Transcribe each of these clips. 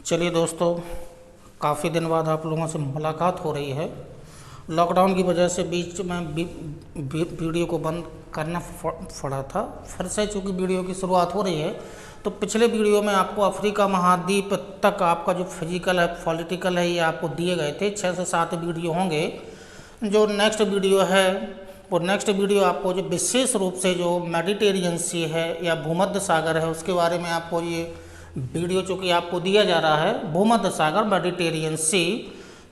चलिए दोस्तों, काफ़ी दिन बाद आप लोगों से मुलाकात हो रही है। लॉकडाउन की वजह से बीच में वीडियो को बंद करना पड़ा था। फिर से चूँकि वीडियो की शुरुआत हो रही है, तो पिछले वीडियो में आपको अफ्रीका महाद्वीप तक आपका जो फिजिकल है, पॉलिटिकल है, ये आपको दिए गए थे। 6 से 7 वीडियो होंगे। जो नेक्स्ट वीडियो है वो नेक्स्ट वीडियो आपको जो विशेष रूप से जो मेडिटेरियन सी है या भूमध्य सागर है, उसके बारे में आपको ये वीडियो चूँकि आपको दिया जा रहा है। भूमध्य सागर, मेडिटेरियन सी।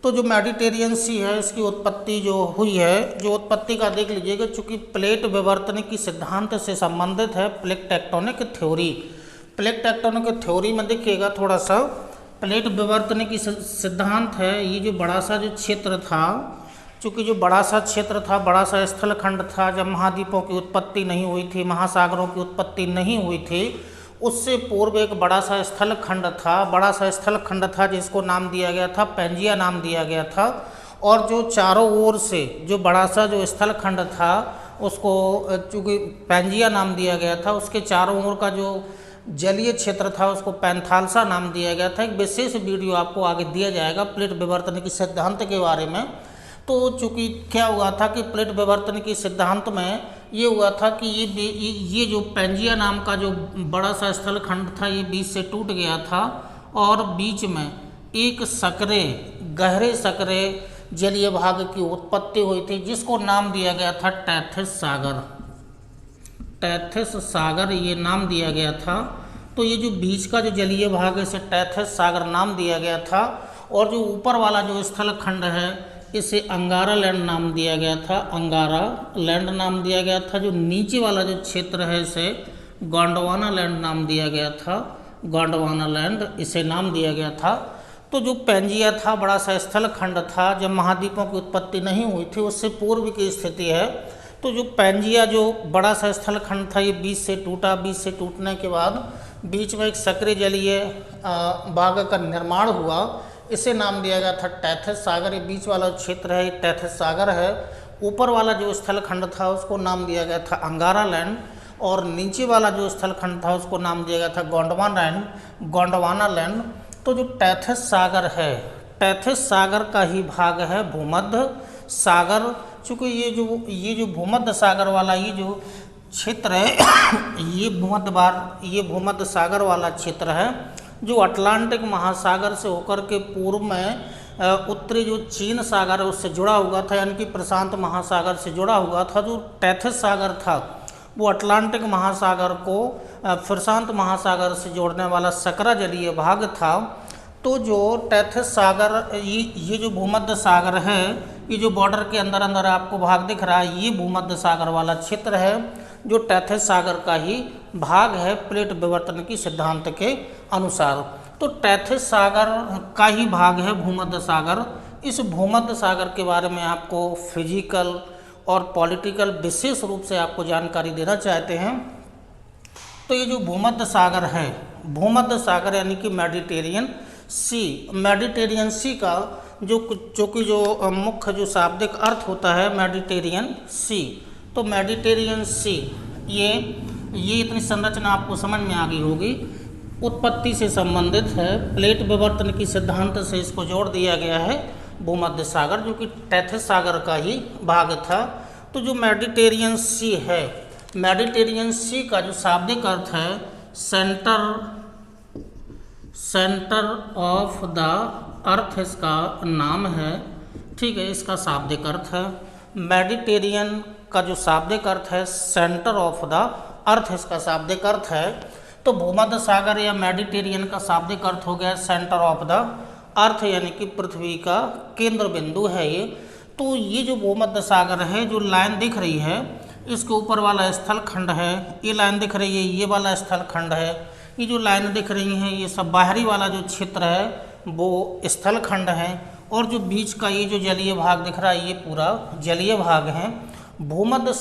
तो जो मेडिटेरियन सी है, इसकी उत्पत्ति जो हुई है, जो उत्पत्ति का देख लीजिएगा, चूँकि प्लेट विवर्तन की सिद्धांत से संबंधित है। Plate tectonic theory, plate tectonic theory में देखिएगा थोड़ा सा, प्लेट विवर्तन की सिद्धांत है। ये जो बड़ा सा जो क्षेत्र था, चूँकि जो बड़ा सा क्षेत्र था, बड़ा सा स्थलखंड था, जब महाद्वीपों की उत्पत्ति नहीं हुई थी, महासागरों की उत्पत्ति नहीं हुई थी, उससे पूर्व एक बड़ा सा स्थलखंड था। बड़ा सा स्थलखंड था जिसको नाम दिया गया था, पैंजिया नाम दिया गया था। और जो चारों ओर से जो बड़ा सा जो स्थलखंड था, उसको चूँकि पैंजिया नाम दिया गया था, उसके चारों ओर का जो जलीय क्षेत्र था उसको पैंथालसा नाम दिया गया था। एक विशेष वीडियो आपको आगे दिया जाएगा प्लेट विवर्तन की सिद्धांत के बारे में। तो चूँकि क्या हुआ था कि प्लेट विवर्तन की सिद्धांत में ये हुआ था कि ये जो पैंजिया नाम का जो बड़ा सा स्थलखंड था, ये बीच से टूट गया था और बीच में एक सकरे, गहरे सकरे जलीय भाग की उत्पत्ति हुई थी, जिसको नाम दिया गया था टेथिस सागर। टेथिस सागर ये नाम दिया गया था। तो ये जो बीच का जो जलीय भाग है, इसे टेथिस सागर नाम दिया गया था। और जो ऊपर वाला जो स्थलखंड है, इसे अंगारा लैंड नाम दिया गया था। अंगारा लैंड नाम दिया गया था। जो नीचे वाला जो क्षेत्र है, इसे गोंडवाना लैंड नाम दिया गया था। गोंडवाना लैंड इसे नाम दिया गया था। तो जो पैंजिया था, बड़ा सा स्थलखंड था, जब महाद्वीपों की उत्पत्ति नहीं हुई थी, उससे पूर्व की स्थिति है। तो जो पैंजिया जो बड़ा सा स्थलखंड था, ये बीच से टूटा। बीच से टूटने के बाद बीच में एक सक्रिय जलीय भाग का निर्माण हुआ, इसे नाम दिया गया था टेथिस सागर। ये बीच वाला क्षेत्र है, ये टेथिस सागर है। ऊपर वाला जो स्थलखंड था, उसको नाम दिया गया था अंगारा लैंड। और नीचे वाला जो स्थलखंड था, उसको नाम दिया गया था गोंडवाना लैंड। तो जो टेथिस सागर है, टेथिस सागर का ही भाग है भूमध्य सागर। चूँकि ये जो भूमध्य सागर वाला ये जो क्षेत्र है, ये भूमध्य सागर वाला क्षेत्र है, जो अटलांटिक महासागर से होकर के पूर्व में उत्तरी जो चीन सागर है उससे जुड़ा हुआ था, यानी कि प्रशांत महासागर से जुड़ा हुआ था। जो टेथिस सागर था, वो अटलांटिक महासागर को प्रशांत महासागर से जोड़ने वाला सकरा जलीय भाग था। तो जो टेथिस सागर, ये जो भूमध्य सागर है, ये जो बॉर्डर के अंदर अंदर आपको भाग दिख रहा है, ये भूमध्य सागर वाला क्षेत्र है, जो टेथिस सागर का ही भाग है प्लेट विवर्तन की सिद्धांत के अनुसार। तो टेथिस सागर का ही भाग है भूमध्य सागर। इस भूमध्य सागर के बारे में आपको फिजिकल और पॉलिटिकल विशेष रूप से आपको जानकारी देना चाहते हैं। तो ये जो भूमध्य सागर है, भूमध्य सागर यानी कि मेडिटेरियन सी, मेडिटेरियन सी का जो मुख्य जो शाब्दिक अर्थ होता है मेडिटेरियन सी। तो मेडिटेरियन सी, ये इतनी संरचना आपको समझ में आ गई होगी। उत्पत्ति से संबंधित है, प्लेट विवर्तन की सिद्धांत से इसको जोड़ दिया गया है भूमध्य सागर, जो कि टेथिस सागर का ही भाग था। तो जो मेडिटेरियन सी है, मेडिटेरियन सी का जो शाब्दिक अर्थ है सेंटर ऑफ द अर्थ, इसका नाम है। ठीक है, इसका शाब्दिक अर्थ है। मेडिटेरियन का जो शाब्दिक अर्थ है सेंटर ऑफ द अर्थ, इसका शाब्दिक अर्थ है। तो भूमध्य सागर या मेडिटेरियन का शाब्दिक अर्थ हो गया सेंटर ऑफ द अर्थ, यानी कि पृथ्वी का केंद्र बिंदु है ये। तो ये जो भूमध्य सागर है, जो लाइन दिख रही है, इसके ऊपर वाला स्थलखंड है, ये लाइन दिख रही है, ये वाला स्थलखंड है। ये जो लाइन दिख रही है, ये सब बाहरी वाला जो क्षेत्र है वो स्थलखंड है। और जो बीच का ये जो जलीय भाग दिख रहा है, ये पूरा जलीय भाग है। भूमध्य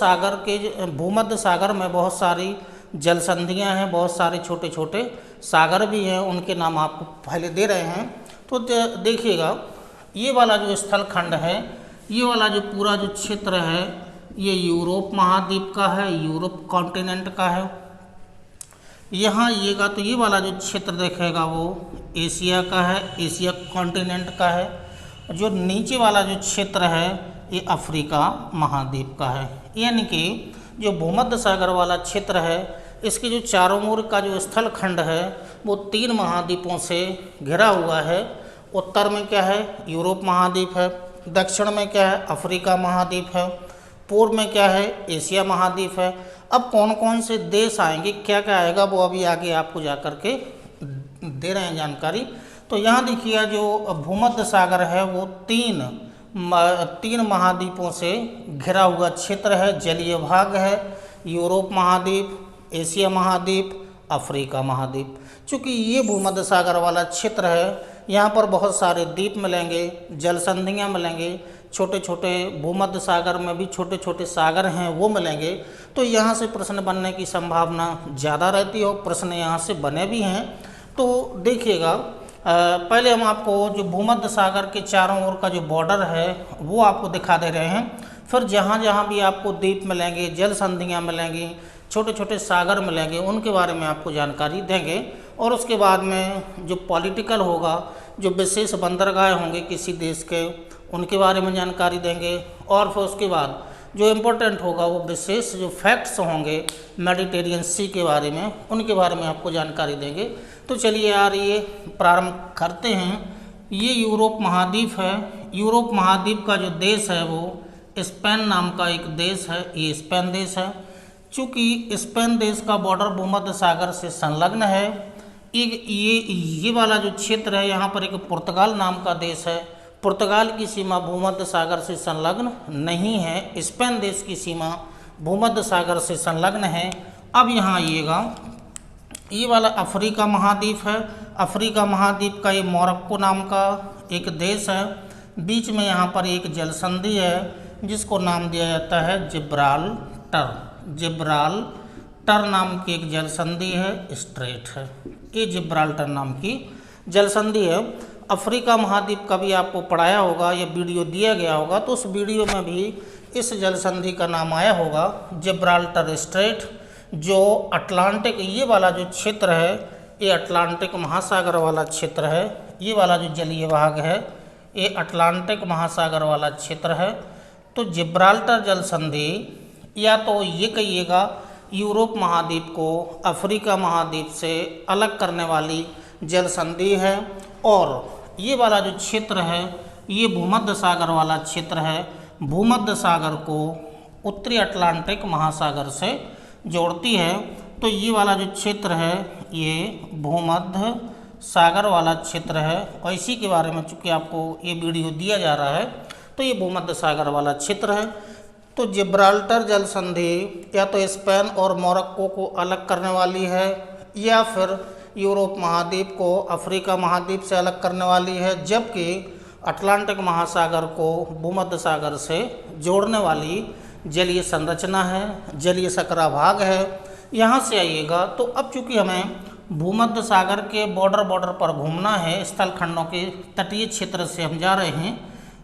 सागर में बहुत सारी जल संधियाँ हैं, बहुत सारे छोटे छोटे सागर भी हैं, उनके नाम आपको पहले दे रहे हैं। तो देखिएगा, ये वाला जो स्थलखंड है, ये वाला जो पूरा जो क्षेत्र है, ये यूरोप महाद्वीप का है, यूरोप कॉन्टिनेंट का है। यहाँ आइएगा तो ये वाला जो क्षेत्र देखेगा वो एशिया का है, एशिया कॉन्टिनेंट का है। जो नीचे वाला जो क्षेत्र है ये अफ्रीका महाद्वीप का है। यानी कि जो भूमध्य सागर वाला क्षेत्र है इसके जो चारों ओर का जो स्थल खंड है वो 3 महाद्वीपों से घिरा हुआ है। उत्तर में क्या है, यूरोप महाद्वीप है। दक्षिण में क्या है, अफ्रीका महाद्वीप है। पूर्व में क्या है, एशिया महाद्वीप है। अब कौन कौन से देश आएंगे, क्या क्या आएगा, वो अभी आगे आपको जा कर के दे रहे हैं जानकारी। तो यहाँ देखिए जो भूमध्य सागर है वो तीन महाद्वीपों से घिरा हुआ क्षेत्र है। जलीय भाग है यूरोप महाद्वीप, एशिया महाद्वीप, अफ्रीका महाद्वीप। चूँकि ये भूमध्य सागर वाला क्षेत्र है यहाँ पर बहुत सारे द्वीप मिलेंगे, जल संधियाँ मिलेंगे, छोटे छोटे भूमध्य सागर में भी छोटे छोटे सागर हैं वो मिलेंगे। तो यहाँ से प्रश्न बनने की संभावना ज़्यादा रहती है और प्रश्न यहाँ से बने भी हैं। तो देखिएगा पहले हम आपको जो भूमध्य सागर के चारों ओर का जो बॉर्डर है वो आपको दिखा दे रहे हैं। फिर जहाँ जहाँ भी आपको द्वीप मिलेंगे, जल संधियाँ मिलेंगी, छोटे छोटे सागर मिलेंगे, उनके बारे में आपको जानकारी देंगे। और उसके बाद में जो पॉलिटिकल होगा, जो विशेष बंदरगाह होंगे किसी देश के, उनके बारे में जानकारी देंगे। और फिर उसके बाद जो इम्पोर्टेंट होगा वो विशेष जो फैक्ट्स होंगे मेडिटेरियन सी के बारे में, उनके बारे में आपको जानकारी देंगे। तो चलिए यार ये प्रारंभ करते हैं। ये यूरोप महाद्वीप है। यूरोप महाद्वीप का जो देश है वो स्पेन नाम का एक देश है, ये स्पेन देश है। चूँकि स्पेन देश का बॉर्डर भूमध्य सागर से संलग्न है। ये वाला जो क्षेत्र है यहाँ पर एक पुर्तगाल नाम का देश है। पुर्तगाल की सीमा भूमध्य सागर से संलग्न नहीं है, स्पेन देश की सीमा भूमध्य सागर से संलग्न है। अब यहाँ आइएगा, ये वाला अफ्रीका महाद्वीप है। अफ्रीका महाद्वीप का ये मोरक्को नाम का एक देश है। बीच में यहाँ पर एक जल संधि है जिसको नाम दिया जाता है जिब्राल्टर। जिब्राल्टर नाम की एक जल संधि है, स्ट्रेट है, ये जिब्राल्टर नाम की जल संधि है। अफ्रीका महाद्वीप का भी आपको पढ़ाया होगा, ये वीडियो दिया गया होगा, तो उस वीडियो में भी इस जल संधि का नाम आया होगा जिब्राल्टर स्ट्रेट। जो अटलांटिक, ये वाला जो क्षेत्र है ये अटलांटिक महासागर वाला क्षेत्र है। ये वाला जो जलीय भाग है ये अटलांटिक महासागर वाला क्षेत्र है। तो जिब्राल्टर जल संधि, या तो ये कहिएगा यूरोप महाद्वीप को अफ्रीका महाद्वीप से अलग करने वाली जल संधि है। और ये वाला जो क्षेत्र है ये भूमध्य सागर वाला क्षेत्र है। भूमध्य सागर को उत्तरी अटलांटिक महासागर से जोड़ती है। तो ये वाला जो क्षेत्र है ये भूमध्य सागर वाला क्षेत्र है। और इसी के बारे में चूँकि आपको ये वीडियो दिया जा रहा है तो ये भूमध्य सागर वाला क्षेत्र है। तो जिब्राल्टर जल संधि या तो स्पेन और मोरक्को को अलग करने वाली है, या फिर यूरोप महाद्वीप को अफ्रीका महाद्वीप से अलग करने वाली है, जबकि अटलांटिक महासागर को भूमध्य सागर से जोड़ने वाली जलीय संरचना है, जलीय सकरा भाग है। यहाँ से आइएगा तो अब चूँकि हमें भूमध्य सागर के बॉर्डर पर घूमना है, स्थल खंडों के तटीय क्षेत्र से हम जा रहे हैं।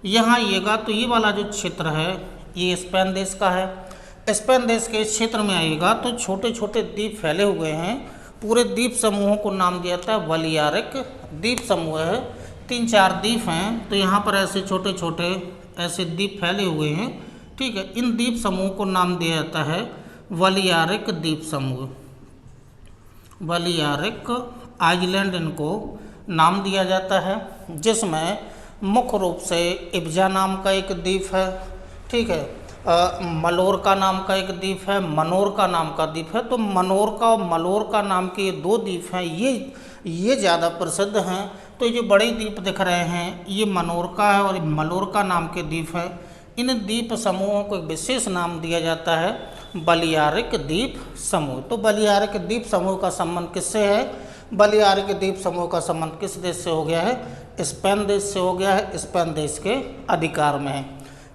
यहाँ आइएगा तो ये वाला जो क्षेत्र है ये स्पेन देश का है। स्पेन देश के क्षेत्र में आइएगा तो छोटे छोटे द्वीप फैले हुए हैं। पूरे द्वीप समूहों को नाम दिया जाता है बालियारिक द्वीप समूह है। 3-4 द्वीप हैं, तो यहाँ पर ऐसे छोटे छोटे ऐसे द्वीप फैले हुए हैं, ठीक है। इन द्वीप समूह को नाम दिया जाता है बालियारिक द्वीप समूह, बालियारिक आइलैंड इनको नाम दिया जाता है। जिसमें मुख्य रूप से इब्जा नाम का एक द्वीप है, ठीक है। मलोरका नाम का एक द्वीप है, मनोरका नाम का द्वीप है। तो मनोरका और मलोरका नाम के ये 2 द्वीप हैं, ये ज़्यादा प्रसिद्ध हैं। तो ये जो बड़े द्वीप दिख रहे हैं ये मनोरका है और मलोरका नाम के द्वीप हैं। इन द्वीप समूहों को एक विशेष नाम दिया जाता है बालियारिक द्वीप समूह। तो बालियारिक द्वीप समूह का संबंध किससे है? बालियारिक द्वीप समूह का संबंध किस देश से हो गया है? स्पेन देश से हो गया है। स्पेन देश के अधिकार में है।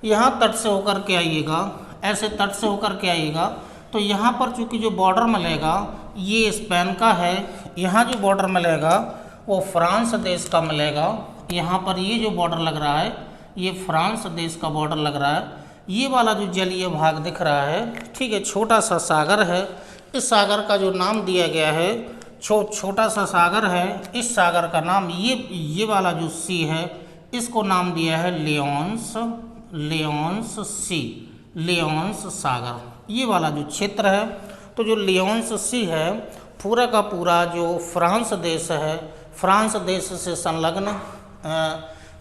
यहाँ तट से होकर के आइएगा, ऐसे तट से होकर के आइएगा तो यहाँ पर चूँकि जो बॉर्डर मिलेगा ये स्पेन का है। यहाँ जो बॉर्डर मिलेगा वो फ्रांस देश का मिलेगा। यहाँ पर ये जो बॉर्डर लग रहा है ये फ्रांस देश का बॉर्डर लग रहा है। ये वाला जो जलीय भाग दिख रहा है, ठीक है, छोटा सा सागर है। इस सागर का जो नाम दिया गया है, छोटा सा सागर है, इस सागर का नाम ये वाला जो सी है इसको नाम दिया है लियोन्स सी, लियोन्स सागर, ये वाला जो क्षेत्र है। तो जो लियोन्स सी है पूरा का पूरा जो फ्रांस देश है, फ्रांस देश से संलग्न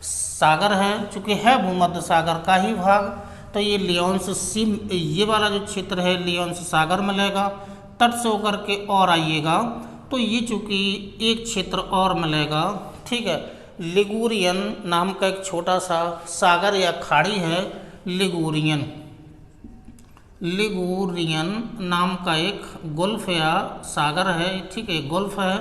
सागर है, चूँकि है भूमध्य सागर का ही भाग। तो ये लियोन्स सी, ये वाला जो क्षेत्र है लियोन्स सागर मिलेगा। तट से होकर के और आइएगा तो ये चूँकि एक क्षेत्र और मिलेगा, ठीक है। लिगुरियन नाम का एक छोटा सा सागर या खाड़ी है, लिगुरियन नाम का एक गुल्फ या सागर है, ठीक है, गुल्फ है।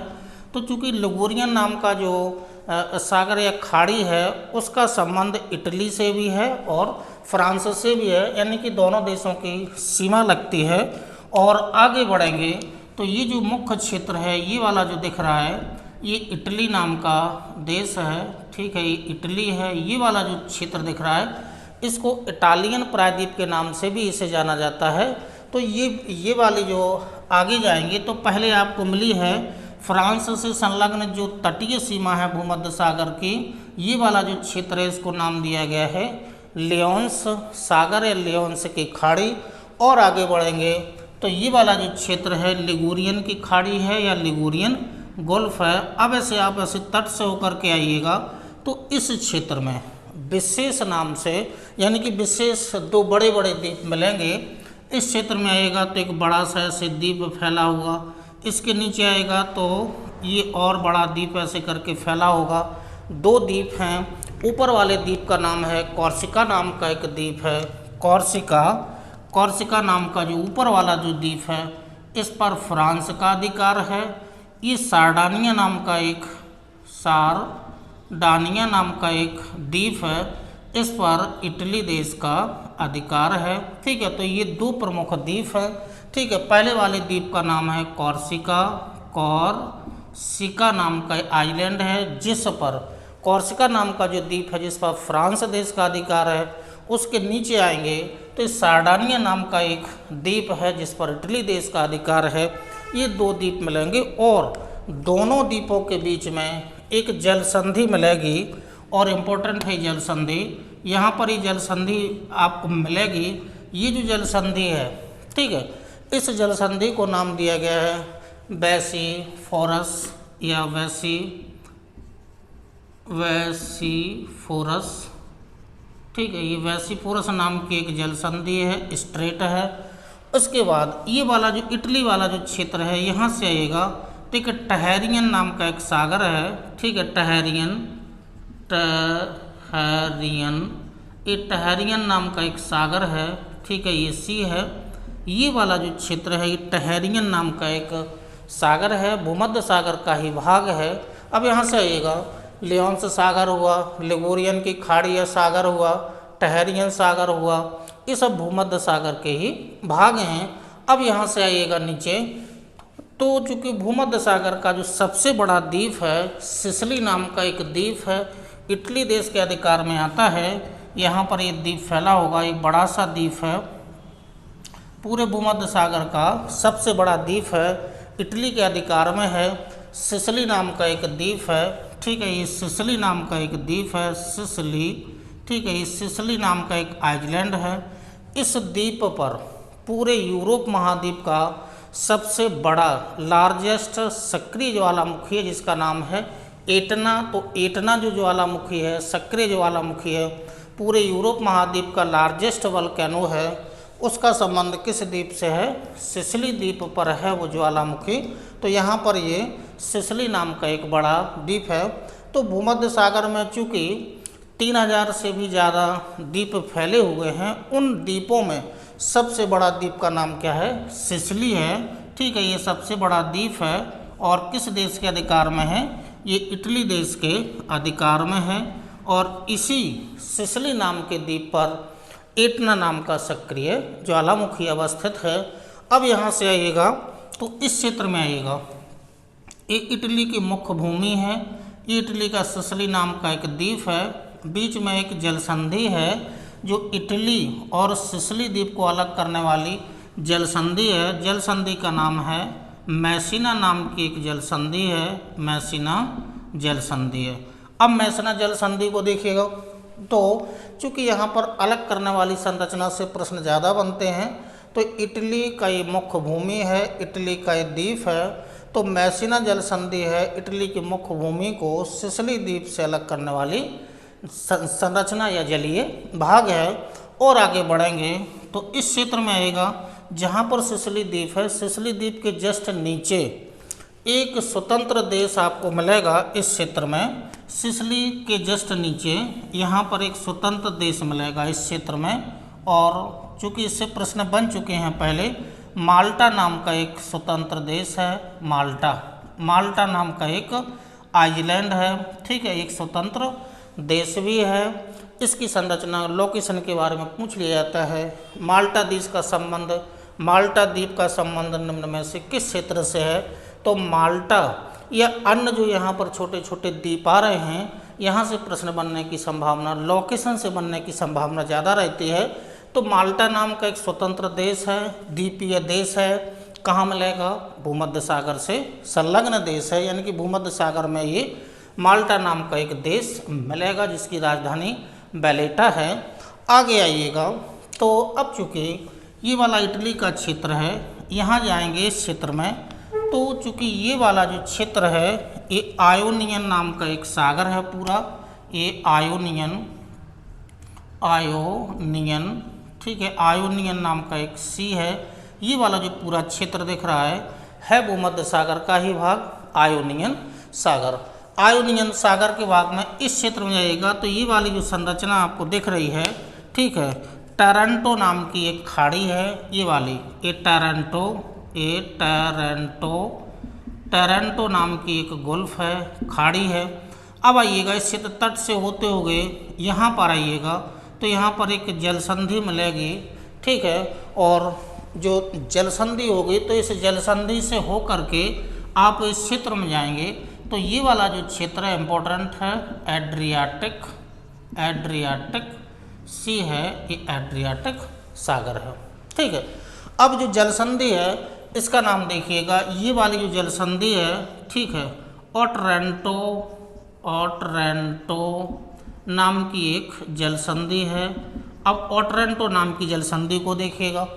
तो चूँकि लिगुरियन नाम का जो सागर या खाड़ी है उसका संबंध इटली से भी है और फ्रांस से भी है, यानी कि दोनों देशों की सीमा लगती है। और आगे बढ़ेंगे तो ये जो मुख्य क्षेत्र है ये वाला जो दिख रहा है ये इटली नाम का देश है, ठीक है, ये इटली है। ये वाला जो क्षेत्र दिख रहा है इसको इटालियन प्रायद्वीप के नाम से भी इसे जाना जाता है। तो ये वाली जो आगे जाएंगे तो पहले आपको मिली है फ्रांस से संलग्न जो तटीय सीमा है भूमध्य सागर की, ये वाला जो क्षेत्र है इसको नाम दिया गया है लियोन्स सागर या लियोन्स की खाड़ी। और आगे बढ़ेंगे तो ये वाला जो क्षेत्र है लिगुरियन की खाड़ी है या लिगुरियन गुल्फ है। अब ऐसे आप ऐसे तट से होकर के आइएगा तो इस क्षेत्र में विशेष नाम से, यानी कि विशेष दो बड़े बड़े द्वीप मिलेंगे। इस क्षेत्र में आएगा तो एक बड़ा सा ऐसे द्वीप फैला हुआ, इसके नीचे आएगा तो ये और बड़ा द्वीप ऐसे करके फैला होगा। दो द्वीप हैं, ऊपर वाले द्वीप का नाम है कॉर्सिका नाम का एक द्वीप है, कॉर्सिका नाम का जो ऊपर वाला जो द्वीप है इस पर फ्रांस का अधिकार है। ये सारडानिया नाम का एक द्वीप है, इस पर इटली देश का अधिकार है, ठीक है। तो ये दो प्रमुख द्वीप है, ठीक है। पहले वाले द्वीप का नाम है कॉर्सिका नाम का आइलैंड है, जिस पर कॉर्सिका नाम का जो द्वीप है जिस पर फ्रांस देश का अधिकार है, उसके नीचे आएंगे तो सारडानिया नाम का एक द्वीप है जिस पर इटली देश का अधिकार है। ये दो द्वीप मिलेंगे और दोनों द्वीपों के बीच में एक जल संधि मिलेगी और इम्पोर्टेंट है जल संधि। यहाँ पर ये जल संधि आपको मिलेगी, ये जो जल संधि है, ठीक है, इस जल संधि को नाम दिया गया है वेसीफोरस या वेसीफोरस, ठीक है। ये वेसीफोरस नाम की एक जल संधि है, स्ट्रेट है। उसके बाद ये वाला जो इटली वाला जो क्षेत्र है यहाँ से आएगा तो एक टहरियन नाम का एक सागर है, ठीक है, टहरियन नाम का एक सागर है, ठीक है, ये सी है। ये वाला जो क्षेत्र है ये टहरियन नाम का एक सागर है, भूमध्य सागर का ही भाग है। अब यहाँ से आइएगा लियोन्स सागर हुआ, लिगुरियन की खाड़ी या सागर हुआ, टहरियन सागर हुआ, ये सब भूमध्य सागर के ही भाग हैं। अब यहाँ से आइएगा नीचे तो चूँकि भूमध्य सागर का जो सबसे बड़ा द्वीप है सिसिली नाम का एक द्वीप है, इटली देश के अधिकार में आता है। यहाँ पर ये द्वीप फैला होगा, एक बड़ा सा द्वीप है, पूरे भूमध्य सागर का सबसे बड़ा द्वीप है, इटली के अधिकार में है। सिसिली नाम का एक द्वीप है, ठीक है, ये सिसिली नाम का एक द्वीप है, सिसिली, ठीक है, ये सिसिली नाम का एक आइलैंड है। इस द्वीप पर पूरे यूरोप महाद्वीप का सबसे बड़ा लार्जेस्ट सक्रिय ज्वालामुखी है जिसका नाम है एटना। तो एटना जो ज्वालामुखी है, सक्रिय ज्वालामुखी है, पूरे यूरोप महाद्वीप का लार्जेस्ट वल्केनो है। उसका संबंध किस द्वीप से है? सिसिली द्वीप पर है वो ज्वालामुखी। तो यहाँ पर ये सिसिली नाम का एक बड़ा द्वीप है। तो भूमध्य सागर में चूँकि 3000 से भी ज़्यादा द्वीप फैले हुए हैं, उन द्वीपों में सबसे बड़ा द्वीप का नाम क्या है? सिसिली है, ठीक है, ये सबसे बड़ा द्वीप है। और किस देश के अधिकार में है? ये इटली देश के अधिकार में है। और इसी सिसिली नाम के द्वीप पर एटना नाम का सक्रिय ज्वालामुखी अवस्थित है। अब यहाँ से आइएगा तो इस क्षेत्र में आइएगा, ये इटली की मुख्य भूमि है। ये इटली का सिसिली नाम का एक द्वीप है, बीच में एक जलसंधि है जो इटली और सिसिली द्वीप को अलग करने वाली जल संधि है, जल संधि का नाम है मैसिना नाम की एक जल संधि है, मैसिना जल संधि है। अब मैसिना जल संधि को देखिएगा तो चूंकि यहाँ पर अलग करने वाली संरचना से प्रश्न ज़्यादा बनते हैं, तो इटली का ये मुख्य भूमि है, इटली का ये द्वीप है, तो मैसिना जल संधि है इटली की मुख्य भूमि को सिसिली द्वीप से अलग करने वाली संरचना या जलीय भाग है। और आगे बढ़ेंगे तो इस क्षेत्र में आएगा जहाँ पर सिसिली द्वीप है, सिसिली द्वीप के जस्ट नीचे एक स्वतंत्र देश आपको मिलेगा। इस क्षेत्र में सिसिली के जस्ट नीचे यहाँ पर एक स्वतंत्र देश मिलेगा इस क्षेत्र में। और चूँकि इससे प्रश्न बन चुके हैं पहले, माल्टा नाम का एक स्वतंत्र देश है, माल्टा नाम का एक आइलैंड है, ठीक है, एक स्वतंत्र देश भी है। इसकी संरचना लोकेशन के बारे में पूछ लिया जाता है। माल्टा द्वीप का संबंध निम्न में से किस क्षेत्र से है? तो माल्टा या अन्य जो यहाँ पर छोटे छोटे द्वीप आ रहे हैं, यहाँ से प्रश्न बनने की संभावना, लोकेशन से बनने की संभावना ज़्यादा रहती है। तो माल्टा नाम का एक स्वतंत्र देश है, द्वीपीय देश है, कहाँ मिलेगा? भूमध्य सागर से संलग्न देश है, यानी कि भूमध्य सागर में ये माल्टा नाम का एक देश मिलेगा जिसकी राजधानी वैलेटा है। आगे आइएगा तो अब चूँकि ये वाला इटली का क्षेत्र है, यहाँ जाएंगे इस क्षेत्र में, तो चूँकि ये वाला जो क्षेत्र है ये आयोनियन नाम का एक सागर है पूरा, ये आयोनियन, ठीक है, आयोनियन नाम का एक सी है। ये वाला जो पूरा क्षेत्र दिख रहा है भूमध्य सागर का ही भाग, आयोनियन सागर। आयोनियन सागर के भाग में इस क्षेत्र में जाएगा तो ये वाली जो संरचना आपको दिख रही है, ठीक है, टोरंटो नाम की एक खाड़ी है, ये वाली, ये टोरंटो नाम की एक गुल्फ है, खाड़ी है। अब आइएगा इस क्षेत्र तट से होते हुए यहाँ पर आइएगा तो यहाँ पर एक जलसंधि मिलेगी, ठीक है, और जो जलसंधि होगी तो इस जलसंधि से हो करके आप इस क्षेत्र में जाएंगे तो ये वाला जो क्षेत्र है इम्पोर्टेंट है, एड्रियाटिक सी है, ये एड्रियाटिक सागर है, ठीक है। अब जो जलसंधि है इसका नाम देखिएगा, ये वाली जो जलसंधि है, ठीक है, ओटरेंटो नाम की एक जलसंधि है। अब ओटरेंटो नाम की जलसंधि को देखिएगा,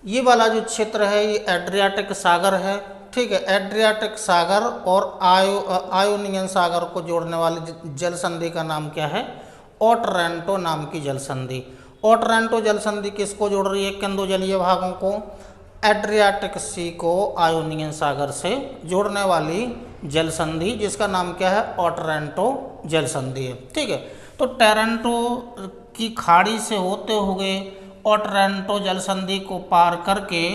ये वाला जो क्षेत्र है ये एड्रियाटिक सागर है, ठीक है, एड्रियाटिक सागर और आयोनियन सागर को जोड़ने वाली जलसंधि का नाम क्या है? ओटरेंटो नाम की जलसंधि। ओटरेंटो जलसंधि किसको जोड़ रही है? किन दो जलीय भागों को? एड्रियाटिक सी को आयोनियन सागर से जोड़ने वाली जलसंधि, जिसका नाम क्या है? ओटरेंटो जलसंधि है, ठीक है। तो टोरंटो की खाड़ी से होते हुए ओटरेंटो जलसंधि को पार करके,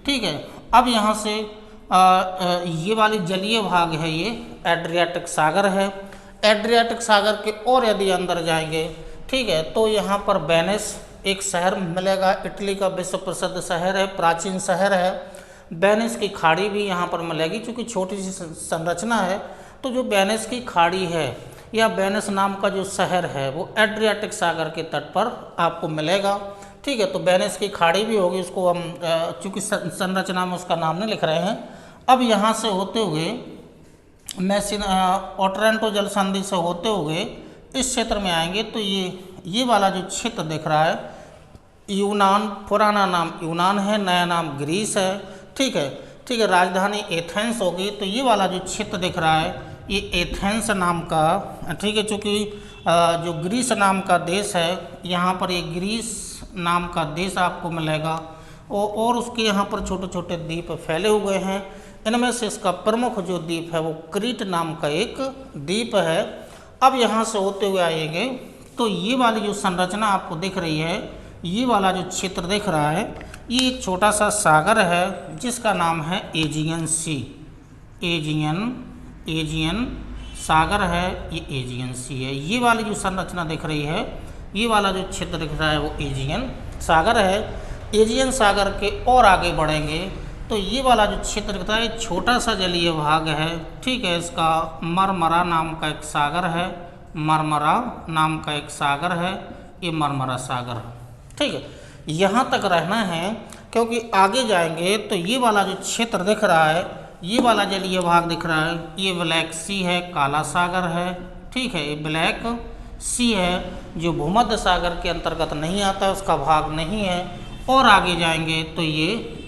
ठीक है, अब यहाँ से ये वाली जलीय भाग है, ये एड्रियाटिक सागर है। एड्रियाटिक सागर के और यदि अंदर जाएंगे, ठीक है, तो यहाँ पर वेनिस एक शहर मिलेगा, इटली का विश्व प्रसिद्ध शहर है, प्राचीन शहर है। वेनिस की खाड़ी भी यहाँ पर मिलेगी, क्योंकि छोटी सी संरचना है। तो जो वेनिस की खाड़ी है या वेनिस नाम का जो शहर है वो एड्रियाटिक सागर के तट पर आपको मिलेगा, ठीक है। तो वेनिस की खाड़ी भी होगी, उसको हम चूँकि संरचना में उसका नाम नहीं लिख रहे हैं। अब यहाँ से होते हुए ओटरेंटो जलसंधि से होते हुए इस क्षेत्र में आएंगे तो ये वाला जो क्षेत्र दिख रहा है, यूनान, पुराना नाम यूनान है, नया नाम ग्रीस है, ठीक है, ठीक है, राजधानी एथेंस होगी। तो ये वाला जो क्षेत्र दिख रहा है ये एथेंस नाम का, ठीक है, चूँकि जो ग्रीस नाम का देश है, यहाँ पर ये ग्रीस नाम का देश आपको मिलेगा और उसके यहाँ पर छोटे छोटे द्वीप फैले हुए हैं। इनमें से इसका प्रमुख जो द्वीप है वो क्रीट नाम का एक द्वीप है। अब यहाँ से होते हुए आएंगे तो ये वाली जो संरचना आपको दिख रही है, ये वाला जो क्षेत्र दिख रहा है, ये एक छोटा सा सागर है जिसका नाम है एजियन सी, एजियन सागर है, ये एजियन सी है। ये वाली जो संरचना दिख रही है, ये वाला जो क्षेत्र दिख रहा है वो एजियन सागर है। एजियन सागर के और आगे बढ़ेंगे तो ये वाला जो क्षेत्र दिखता है छोटा सा जलीय भाग है, ठीक है, इसका मरमरा नाम का एक सागर है, मरमरा नाम का एक सागर है, ये मरमरा सागर है, ठीक है। यहाँ तक रहना है क्योंकि आगे जाएंगे तो ये वाला जो क्षेत्र दिख रहा है, ये वाला जलीय भाग दिख रहा है, ये ब्लैक सी है, काला सागर है, ठीक है, ये ब्लैक सी है जो भूमध्य सागर के अंतर्गत नहीं आता, उसका भाग नहीं है। और आगे जाएंगे तो ये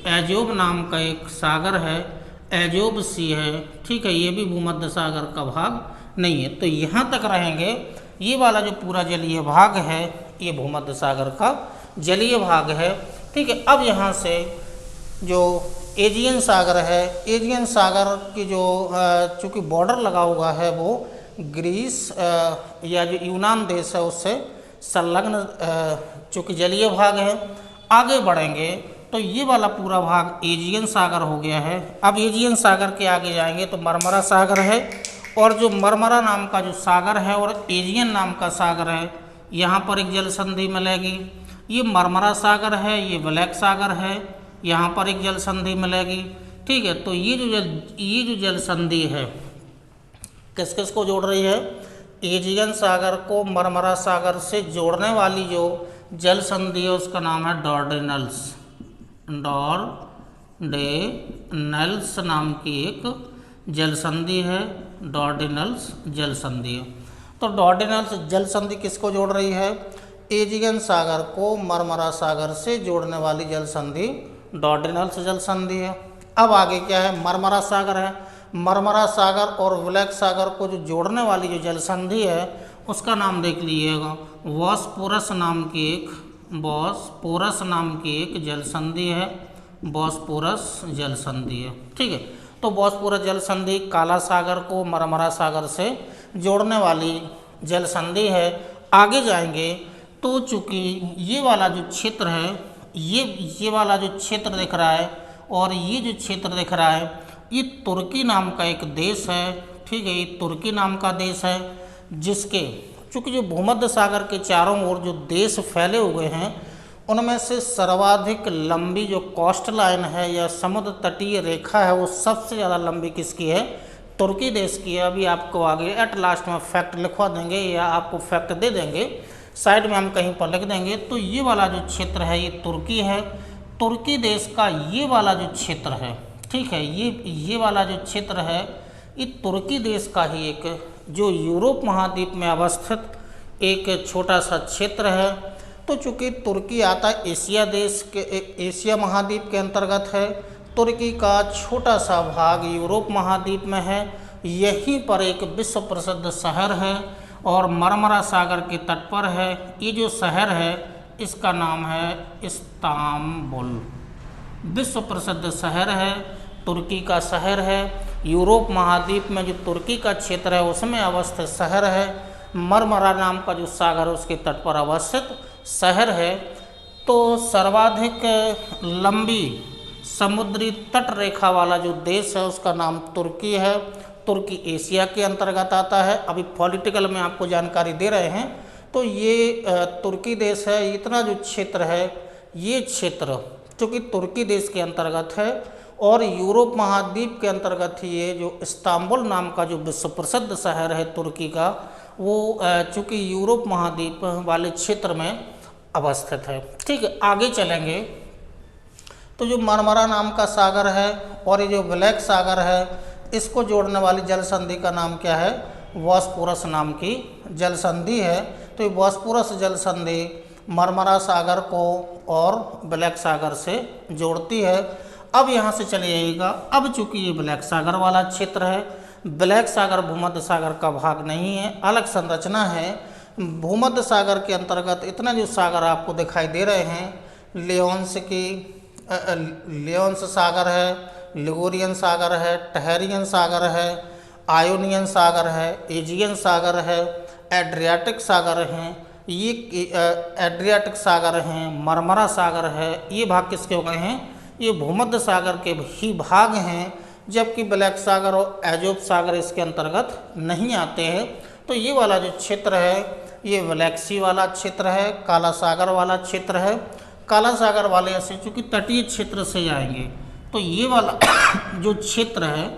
एजोब नाम का एक सागर है, एजोब सी है, ठीक है, ये भी भूमध्य सागर का भाग नहीं है। तो यहाँ तक रहेंगे, ये वाला जो पूरा जलीय भाग है ये भूमध्य सागर का जलीय भाग है, ठीक है। अब यहाँ से जो एजियन सागर है, एजियन सागर की जो चूँकि बॉर्डर लगा हुआ है वो ग्रीस या जो यूनान देश है उससे संलग्न चूँकि जलीय भाग है। आगे बढ़ेंगे तो ये वाला पूरा भाग एजियन सागर हो गया है। अब एजियन सागर के आगे जाएंगे तो मरमरा सागर है, और जो मरमरा नाम का जो सागर है और एजियन नाम का सागर है, यहाँ पर एक जल संधि मिलेगी। ये मरमरा सागर है, ये ब्लैक सागर है, यहाँ पर एक जल संधि मिलेगी, ठीक है। तो ये जो जल संधि है किस किस को जोड़ रही है? एजियन सागर को मरमरा सागर से जोड़ने वाली जो जल संधि है उसका नाम है डॉर्डेनल्स। डॉर्डेनल्स नाम की एक जल संधि है, डॉर्डेनल्स जल संधि है। तो डॉर्डेनल्स जल संधि किसको जोड़ रही है? एजियन सागर को मरमरा सागर से जोड़ने वाली जल संधि डॉर्डेनल्स जल संधि है। अब आगे क्या है? मरमरा सागर है। मरमरा सागर और ब्लैक सागर को जो जोड़ने वाली जो जल संधि है उसका नाम देख लीजिएगा, बॉस्पोरस नाम की एक जल संधि है, बॉस्पोरस जल संधि है, ठीक है। तो बॉस्पोरस जल संधि काला सागर को मरमरा सागर से जोड़ने वाली जल संधि है। आगे जाएंगे तो चूँकि ये वाला जो क्षेत्र है, ये वाला जो क्षेत्र दिख रहा है और ये जो क्षेत्र दिख रहा है, ये तुर्की नाम का एक देश है, ठीक है, ये तुर्की नाम का देश है, जिसके चूँकि जो भूमध्य सागर के चारों ओर जो देश फैले हुए हैं उनमें से सर्वाधिक लंबी जो कोस्ट लाइन है या समुद्र तटीय रेखा है वो सबसे ज़्यादा लंबी किसकी है? तुर्की देश की है। अभी आपको आगे एट लास्ट में फैक्ट लिखवा देंगे या आपको फैक्ट दे देंगे, साइड में हम कहीं पर लिख देंगे। तो ये वाला जो क्षेत्र है ये तुर्की है, तुर्की देश का ये वाला जो क्षेत्र है, ठीक है, ये वाला जो क्षेत्र है ये तुर्की देश का ही एक जो यूरोप महाद्वीप में अवस्थित एक छोटा सा क्षेत्र है। तो चूँकि तुर्की आता एशिया देश के एशिया महाद्वीप के अंतर्गत है, तुर्की का छोटा सा भाग यूरोप महाद्वीप में है। यहीं पर एक विश्व प्रसिद्ध शहर है और मरमरा सागर के तट पर है। ये जो शहर है इसका नाम है इस्तांबुल, विश्व प्रसिद्ध शहर है, तुर्की का शहर है। यूरोप महाद्वीप में जो तुर्की का क्षेत्र है उसमें अवस्थित शहर है। मरमरा नाम का जो सागर है उसके तट पर अवस्थित शहर है। तो सर्वाधिक लंबी समुद्री तट रेखा वाला जो देश है उसका नाम तुर्की है। तुर्की एशिया के अंतर्गत आता है। अभी पॉलिटिकल में आपको जानकारी दे रहे हैं। तो ये तुर्की देश है। इतना जो क्षेत्र है ये क्षेत्र चूँकि तुर्की देश के अंतर्गत है और यूरोप महाद्वीप के अंतर्गत ही ये जो इस्तांबुल नाम का जो विश्व प्रसिद्ध शहर है तुर्की का, वो चूँकि यूरोप महाद्वीप वाले क्षेत्र में अवस्थित है, ठीक है। आगे चलेंगे तो जो मरमरा नाम का सागर है और ये जो ब्लैक सागर है इसको जोड़ने वाली जल संधि का नाम क्या है? बॉस्पोरस नाम की जल संधि है। तो ये बॉस्पोरस जल संधि मरमरा सागर को और ब्लैक सागर से जोड़ती है। अब यहाँ से चले जाइएगा। अब चूँकि ये ब्लैक सागर वाला क्षेत्र है, ब्लैक सागर भूमध्य सागर का भाग नहीं है, अलग संरचना है। भूमध्य सागर के अंतर्गत इतना जो सागर आपको दिखाई दे रहे हैं, लियोन्स सागर है, लिगोरियन सागर है, टहरियन सागर है, आयोनियन सागर है, एजियन सागर है, एड्रियाटिक सागर हैं, ये एड्रियाटिक सागर हैं, मरमरा सागर है। ये भाग किसके हो गए हैं? ये भूमध्य सागर के ही भाग हैं, जबकि ब्लैक सागर और एजोब सागर इसके अंतर्गत नहीं आते हैं। तो ये वाला जो क्षेत्र है ये ब्लैक सी वाला क्षेत्र है, काला सागर वाला क्षेत्र है। काला सागर वाले से चूँकि तटीय क्षेत्र से जाएंगे तो ये वाला जो क्षेत्र है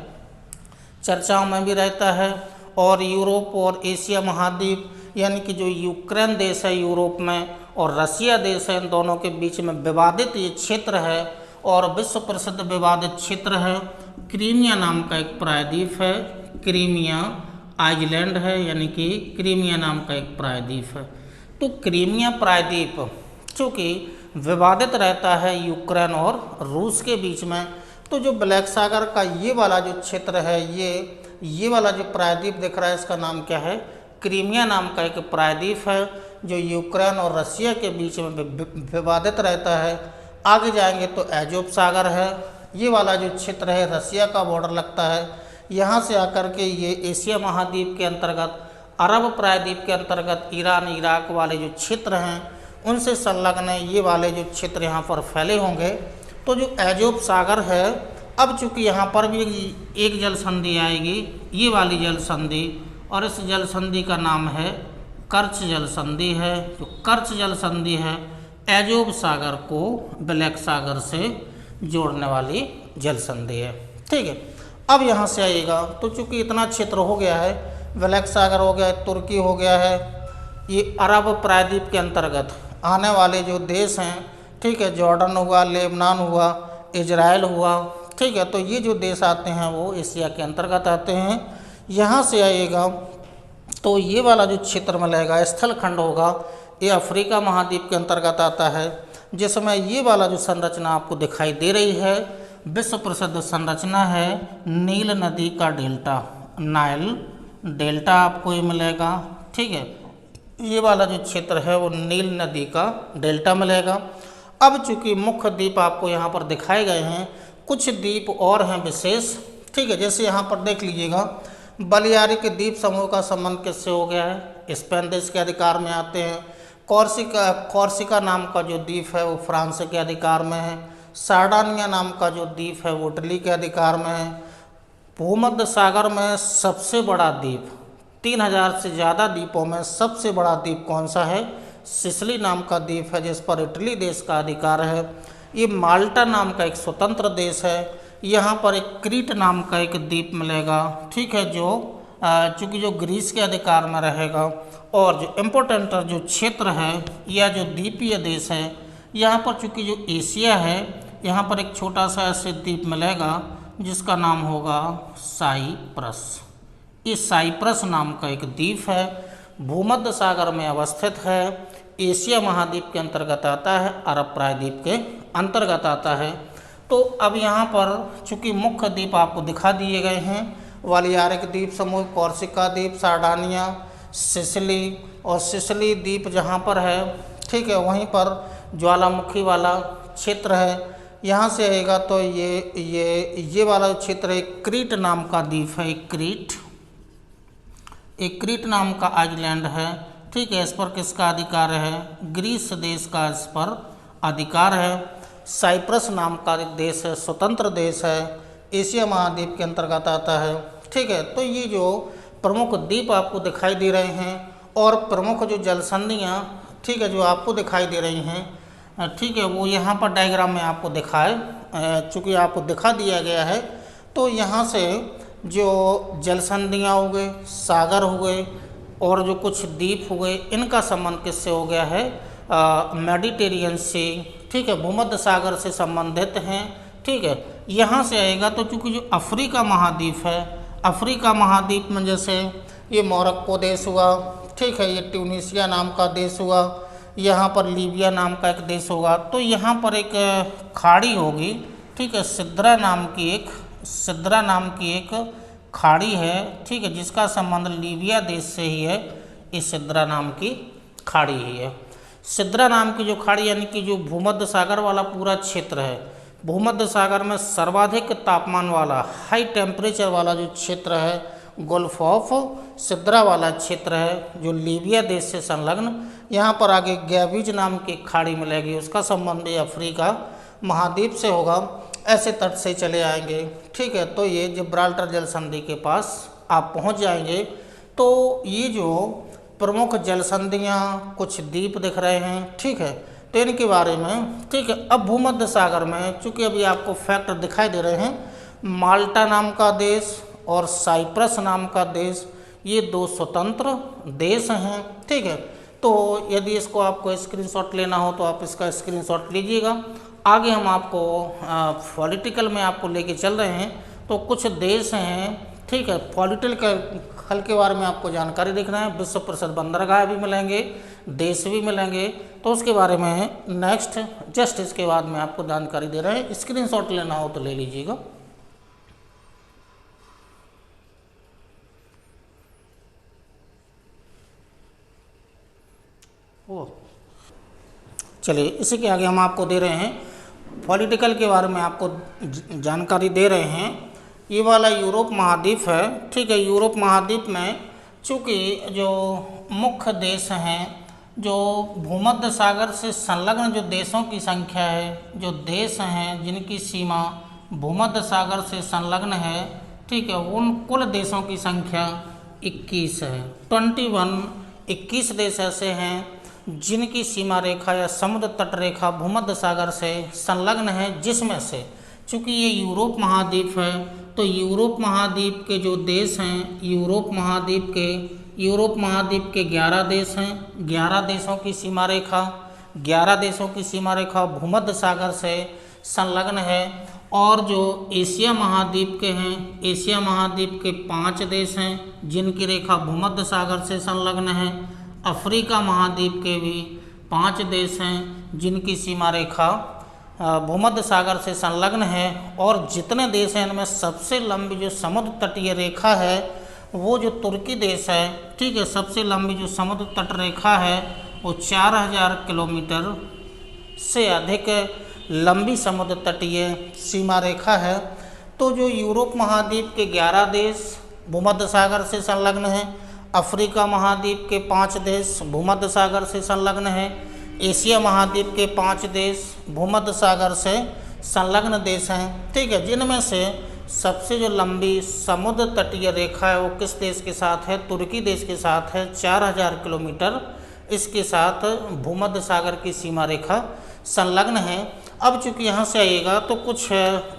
चर्चाओं में भी रहता है और यूरोप और एशिया महाद्वीप यानी कि जो यूक्रेन देश है यूरोप में और रसिया देश है, इन दोनों के बीच में विवादित ये क्षेत्र है और विश्व प्रसिद्ध विवादित क्षेत्र है। क्रीमिया नाम का एक प्रायद्वीप है, क्रीमिया आइलैंड है, यानी कि क्रीमिया नाम का एक प्रायद्वीप है। तो क्रीमिया प्रायद्वीप चूँकि विवादित रहता है यूक्रेन और रूस के बीच में, तो जो ब्लैक सागर का ये वाला जो क्षेत्र है, ये वाला जो प्रायद्वीप दिख रहा है, इसका नाम क्या है? क्रीमिया नाम का एक प्रायद्वीप है जो यूक्रेन और रसिया के बीच में विवादित रहता है। आगे जाएंगे तो एजोब सागर है, ये वाला जो क्षेत्र है रसिया का बॉर्डर लगता है। यहाँ से आकर के ये एशिया महाद्वीप के अंतर्गत, अरब प्रायद्वीप के अंतर्गत ईरान इराक वाले जो क्षेत्र हैं उनसे संलग्न ये वाले जो क्षेत्र यहाँ पर फैले होंगे। तो जो एजोब सागर है, अब चूँकि यहाँ पर भी एक जल संधि आएगी, ये वाली जल संधि, और इस जल संधि का नाम है कर्च जल संधि है। जो कर्च जल संधि है एजोब सागर को ब्लैक सागर से जोड़ने वाली जल संधि है। ठीक है, अब यहाँ से आइएगा तो चूँकि इतना क्षेत्र हो गया है, ब्लैक सागर हो गया है, तुर्की हो गया है, ये अरब प्रायद्वीप के अंतर्गत आने वाले जो देश हैं, ठीक है, जॉर्डन हुआ, लेबनान हुआ, इजराइल हुआ, ठीक है, तो ये जो देश आते हैं वो एशिया के अंतर्गत आते हैं। यहाँ से आइएगा तो ये वाला जो क्षेत्र में रहेगा स्थल खंड होगा, ये अफ्रीका महाद्वीप के अंतर्गत आता है, जिसमें ये वाला जो संरचना आपको दिखाई दे रही है विश्व प्रसिद्ध संरचना है नील नदी का डेल्टा, नाइल डेल्टा आपको ये मिलेगा। ठीक है, ये वाला जो क्षेत्र है वो नील नदी का डेल्टा मिलेगा। अब चूँकि मुख्य द्वीप आपको यहाँ पर दिखाए गए हैं, कुछ द्वीप और हैं विशेष, ठीक है, जैसे यहाँ पर देख लीजिएगा बलियारी के द्वीप समूह का संबंध किससे हो गया है? स्पेन देश के अधिकार में आते हैं। कॉर्सिका नाम का जो द्वीप है वो फ्रांस के अधिकार में है। सार्डिनिया नाम का जो द्वीप है वो इटली के अधिकार में है। भूमध्य सागर में सबसे बड़ा द्वीप, 3000 से ज़्यादा द्वीपों में सबसे बड़ा द्वीप कौन सा है? सिसिली नाम का द्वीप है, जिस पर इटली देश का अधिकार है। ये माल्टा नाम का एक स्वतंत्र देश है। यहाँ पर एक क्रीट नाम का एक द्वीप मिलेगा, ठीक है, जो चूँकि जो ग्रीस के अधिकार में रहेगा। और जो इम्पोर्टेंट जो क्षेत्र है या जो द्वीपीय देश है, यहाँ पर चूँकि जो एशिया है, यहाँ पर एक छोटा सा ऐसे द्वीप मिलेगा जिसका नाम होगा साइप्रस। ये साइप्रस नाम का एक द्वीप है, भूमध्य सागर में अवस्थित है, एशिया महाद्वीप के अंतर्गत आता है, अरब प्रायद्वीप के अंतर्गत आता है। तो अब यहाँ पर चूँकि मुख्य द्वीप आपको दिखा दिए गए हैं, बालियारिक द्वीप समूह, कॉर्सिका द्वीप, सार्डिनिया, सिसिली, और सिसिली द्वीप जहाँ पर है, ठीक है, वहीं पर ज्वालामुखी वाला क्षेत्र है। यहाँ से आएगा तो ये वाला क्षेत्र है क्रीट नाम का द्वीप है, एक क्रीट नाम का आइलैंड है, ठीक है, इस पर किसका अधिकार है? ग्रीस देश का इस पर अधिकार है। साइप्रस नाम का देश है, स्वतंत्र देश है, एशिया महाद्वीप के अंतर्गत आता है। ठीक है, तो ये जो प्रमुख द्वीप आपको दिखाई दे रहे हैं और प्रमुख जो जलसंधियाँ, ठीक है, जो आपको दिखाई दे रही हैं, ठीक है, वो यहाँ पर डायग्राम में आपको दिखाए, चूँकि आपको दिखा दिया गया है। तो यहाँ से जो जलसंधियाँ हो गए, सागर हो गए और जो कुछ द्वीप हो गए, इनका संबंध किससे हो गया है? मेडिटेरियन से, ठीक है, भूमध्य सागर से संबंधित हैं। ठीक है, यहाँ से आएगा तो चूँकि जो अफ्रीका महाद्वीप है, अफ्रीका महाद्वीप में जैसे ये मोरक्को देश हुआ, ठीक है, ये ट्यूनीशिया नाम का देश हुआ, यहाँ पर लीबिया नाम का एक देश होगा। तो यहाँ पर एक खाड़ी होगी, ठीक है, सिद्रा नाम की एक खाड़ी है, ठीक है, जिसका संबंध लीबिया देश से ही है। इस सिद्रा नाम की खाड़ी ही है। सिद्रा नाम की जो खाड़ी यानी कि जो भूमध्य सागर वाला पूरा क्षेत्र है, भूमध्य सागर में सर्वाधिक तापमान वाला, हाई टेम्परेचर वाला जो क्षेत्र है, गल्फ ऑफ सिद्रा वाला क्षेत्र है, जो लीबिया देश से संलग्न। यहाँ पर आगे गैविज नाम की खाड़ी मिलेगी, उसका संबंध अफ्रीका महाद्वीप से होगा। ऐसे तट से चले आएंगे, ठीक है, तो ये जिब्राल्टर जल संधि के पास आप पहुँच जाएंगे। तो ये जो प्रमुख जल संधियाँ, कुछ द्वीप दिख रहे हैं, ठीक है, तो इनके बारे में, ठीक है। अब भूमध्य सागर में चूँकि अभी आपको फैक्ट दिखाई दे रहे हैं, माल्टा नाम का देश और साइप्रस नाम का देश, ये दो स्वतंत्र देश हैं। ठीक है, तो यदि इसको आपको स्क्रीनशॉट लेना हो तो आप इसका स्क्रीनशॉट लीजिएगा। आगे हम आपको पॉलिटिकल में आपको लेके चल रहे हैं। तो कुछ देश हैं, ठीक है, पॉलिटिकल हल के बारे में आपको जानकारी देखना है। विश्व प्रसिद्ध बंदरगाह भी मिलेंगे, देश भी मिलेंगे, तो उसके बारे में नेक्स्ट जस्ट इसके बाद में आपको जानकारी दे रहे हैं। स्क्रीनशॉट लेना हो तो ले लीजिएगा। ओ चलिए, इसी के आगे हम आपको दे रहे हैं पॉलिटिकल के बारे में आपको जानकारी दे रहे हैं। ये वाला यूरोप महाद्वीप है। ठीक है, यूरोप महाद्वीप में चूँकि जो मुख्य देश हैं, जो भूमध्य सागर से संलग्न जो देशों की संख्या है, जो देश हैं जिनकी सीमा भूमध्य सागर से संलग्न है, ठीक है, उन कुल देशों की संख्या 21 है। 21 देश ऐसे हैं जिनकी सीमा रेखा या समुद्र तट रेखा भूमध्य सागर से संलग्न है, जिसमें से चूँकि ये यूरोप महाद्वीप है, तो यूरोप महाद्वीप के जो देश हैं, यूरोप महाद्वीप के 11 देश हैं। 11 देशों की सीमा रेखा 11 देशों की सीमा रेखा भूमध्य सागर से संलग्न है। और जो एशिया महाद्वीप के हैं, एशिया महाद्वीप के 5 देश हैं जिनकी रेखा भूमध्य सागर से संलग्न है। अफ्रीका महाद्वीप के भी 5 देश हैं जिनकी सीमा रेखा भूमध्य सागर से संलग्न है। और जितने देश हैं इनमें सबसे लंबी जो समुद्र तटीय रेखा है वो जो तुर्की देश है, ठीक है, सबसे लंबी जो समुद्र तट रेखा है वो 4000 किलोमीटर से अधिक लंबी समुद्र तटीय सीमा रेखा है। तो जो यूरोप महाद्वीप के 11 देश भूमध्य सागर से संलग्न हैं, अफ्रीका महाद्वीप के 5 देश भूमध्य सागर से संलग्न हैं, एशिया महाद्वीप के 5 देश भूमध्य सागर से संलग्न देश हैं। ठीक है, जिनमें से सबसे जो लंबी समुद्र तटीय रेखा है वो किस देश के साथ है? तुर्की देश के साथ है। 4000 किलोमीटर इसके साथ भूमध्य सागर की सीमा रेखा संलग्न है। अब चूँकि यहाँ से आइएगा तो कुछ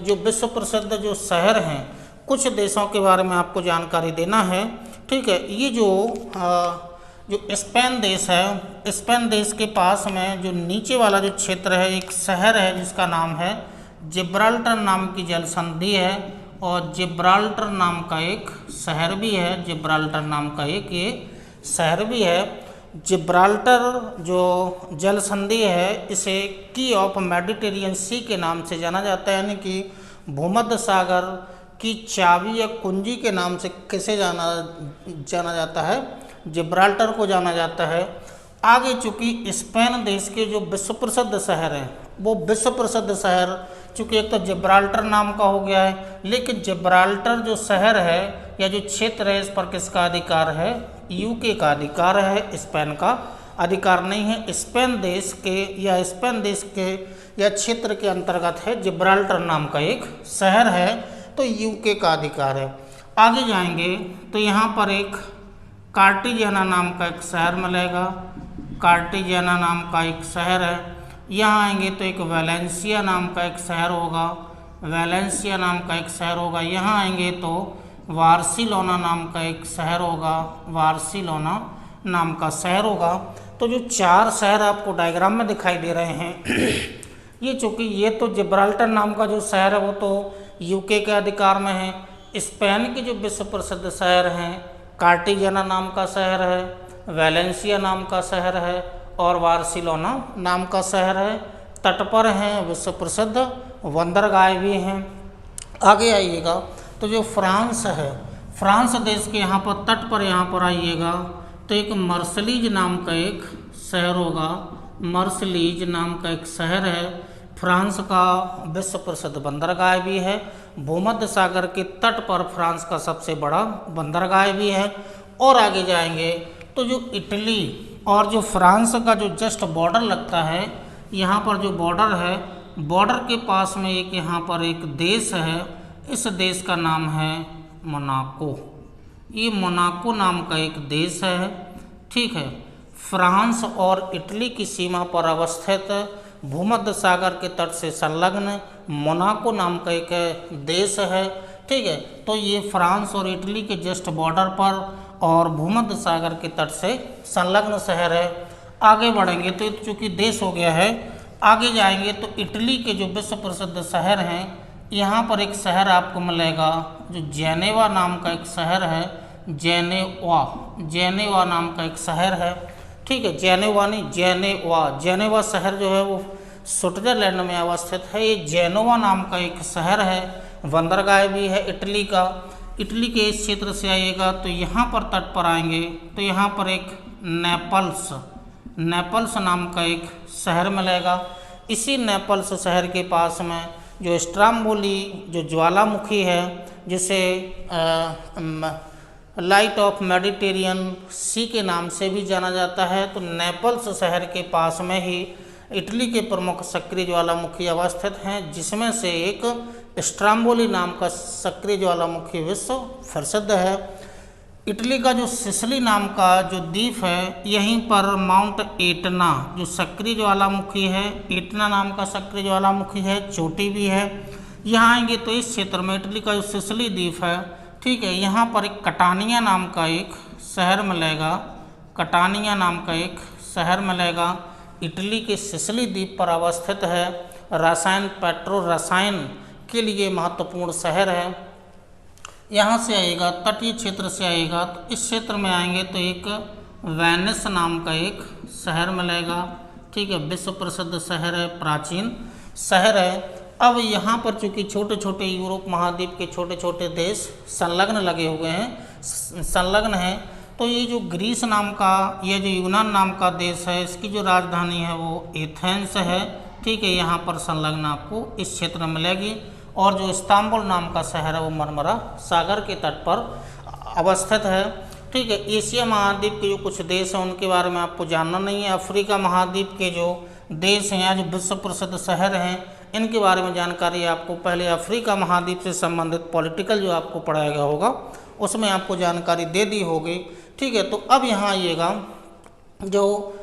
जो विश्व प्रसिद्ध जो शहर हैं, कुछ देशों के बारे में आपको जानकारी देना है। ठीक है, ये जो स्पेन देश है, स्पेन देश के पास में जो नीचे वाला जो क्षेत्र है, एक शहर है जिसका नाम है जिब्राल्टर नाम की जल संधि है, और जिब्राल्टर नाम का एक शहर भी है, जिब्राल्टर नाम का एक ये शहर भी है। जिब्राल्टर जो जल संधि है इसे की ऑफ मेडिटेरियन सी के नाम से जाना जाता है, यानी कि भूमध्य सागर की चाबी या कुंजी के नाम से किसे जाना जाता है? जिब्राल्टर को जाना जाता है। आगे चूँकि स्पेन देश के जो विश्व प्रसिद्ध शहर हैं, वो विश्व प्रसिद्ध शहर चूँकि एक तो जिब्राल्टर नाम का हो गया है, लेकिन जिब्राल्टर जो शहर है या जो क्षेत्र है इस पर किसका अधिकार है? यूके का अधिकार है, स्पेन का अधिकार नहीं है। स्पेन देश के या क्षेत्र के अंतर्गत है, जिब्राल्टर नाम का एक शहर है, तो यूके का अधिकार है। आगे जाएंगे तो यहाँ पर एक कार्टिजियाना नाम का एक शहर मिलेगा, कार्टिजियाना नाम का एक शहर है। यहाँ आएंगे तो एक वैलेंसिया नाम का एक शहर होगा, वैलेंसिया नाम का एक शहर होगा। यहाँ आएंगे तो बार्सिलोना नाम का एक शहर होगा, बार्सिलोना नाम का शहर होगा। तो जो 4 शहर आपको डायग्राम में दिखाई दे रहे हैं ये चूँकि ये तो जिब्राल्टर नाम का जो शहर है वो तो यूके के अधिकार में है। स्पेन के जो विश्व प्रसिद्ध शहर हैं, कार्टिजियाना नाम का शहर है, वैलेंसिया नाम का शहर है और बार्सिलोना नाम का शहर है। तट पर हैं, विश्व प्रसिद्ध बंदरगाह भी हैं। आगे आइएगा तो जो फ्रांस है, फ्रांस देश के यहाँ पर तट पर यहाँ पर आइएगा तो एक मर्सलीज नाम का एक शहर होगा, मर्सलीज नाम का एक शहर है। फ्रांस का विश्व प्रसिद्ध बंदरगाह भी है, भूमध्य सागर के तट पर फ्रांस का सबसे बड़ा बंदरगाह भी है। और आगे जाएंगे तो जो इटली और जो फ्रांस का जो जस्ट बॉर्डर लगता है, यहाँ पर जो बॉर्डर है, बॉर्डर के पास में एक यहाँ पर एक देश है, इस देश का नाम है मोनाको। ये मोनाको नाम का एक देश है। ठीक है, फ्रांस और इटली की सीमा पर अवस्थित भूमध्य सागर के तट से संलग्न मोनाको नाम का एक देश है। ठीक है, तो ये फ्रांस और इटली के जस्ट बॉर्डर पर और भूमध्य सागर के तट से संलग्न शहर है। आगे बढ़ेंगे तो चूँकि देश हो गया है, आगे जाएंगे तो इटली के जो विश्व प्रसिद्ध शहर हैं, यहाँ पर एक शहर आपको मिलेगा जो जेनेवा नाम का एक शहर है। जेनेवा नाम का एक शहर है, ठीक है, जेनेवा नहीं, जेनेवा शहर जो है वो स्विट्जरलैंड में अवस्थित है। ये जेनोवा नाम का एक शहर है, बंदरगाह भी है इटली का। इटली के इस क्षेत्र से आइएगा तो यहाँ पर तट पर आएंगे तो यहाँ पर एक नेपल्स नाम का एक शहर मिलेगा। इसी नेपल्स शहर के पास में जो स्ट्राम्बोली जो ज्वालामुखी है, जिसे लाइट ऑफ मेडिटेरियन सी के नाम से भी जाना जाता है, तो नेपल्स शहर के पास में ही इटली के प्रमुख सक्रिय ज्वालामुखी अवस्थित हैं, जिसमें से एक स्ट्राम्बोली नाम का सक्रिय ज्वालामुखी विश्व प्रसिद्ध है। इटली का जो सिसिली नाम का जो द्वीप है, यहीं पर माउंट एटना जो सक्रिय ज्वालामुखी है, एटना नाम का सक्रिय ज्वालामुखी है, चोटी भी है। यहाँ आएंगे तो इस क्षेत्र में इटली का जो सिसिली द्वीप है, ठीक है, यहाँ पर एक कटानिया नाम का एक शहर मिलेगा। कटानिया नाम का एक शहर मिलेगा, इटली के सिसिली द्वीप पर अवस्थित है। पेट्रो रसायन के लिए महत्वपूर्ण शहर है। यहाँ से आएगा, तटीय क्षेत्र से आएगा तो इस क्षेत्र में आएंगे तो एक वेनिस नाम का एक शहर मिलेगा, ठीक है, विश्व प्रसिद्ध शहर है, प्राचीन शहर है। अब यहाँ पर चूँकि छोटे छोटे यूरोप महाद्वीप के छोटे छोटे देश संलग्न लगे हुए हैं, संलग्न हैं, तो ये जो ग्रीस नाम का, ये जो यूनान नाम का देश है, इसकी जो राजधानी है वो एथेंस है, ठीक है, यहाँ पर संलग्न आपको इस क्षेत्र में मिलेगी। और जो इस्तांबुल नाम का शहर है वो मरमरा सागर के तट पर अवस्थित है, ठीक है। एशिया महाद्वीप के जो कुछ देश हैं उनके बारे में आपको जानना नहीं है। अफ्रीका महाद्वीप के जो देश हैं या जो विश्व प्रसिद्ध शहर हैं, इनके बारे में जानकारी आपको पहले अफ्रीका महाद्वीप से संबंधित पॉलिटिकल जो आपको पढ़ाया गया होगा उसमें आपको जानकारी दे दी होगी, ठीक है। तो अब यहाँ आइएगा, जो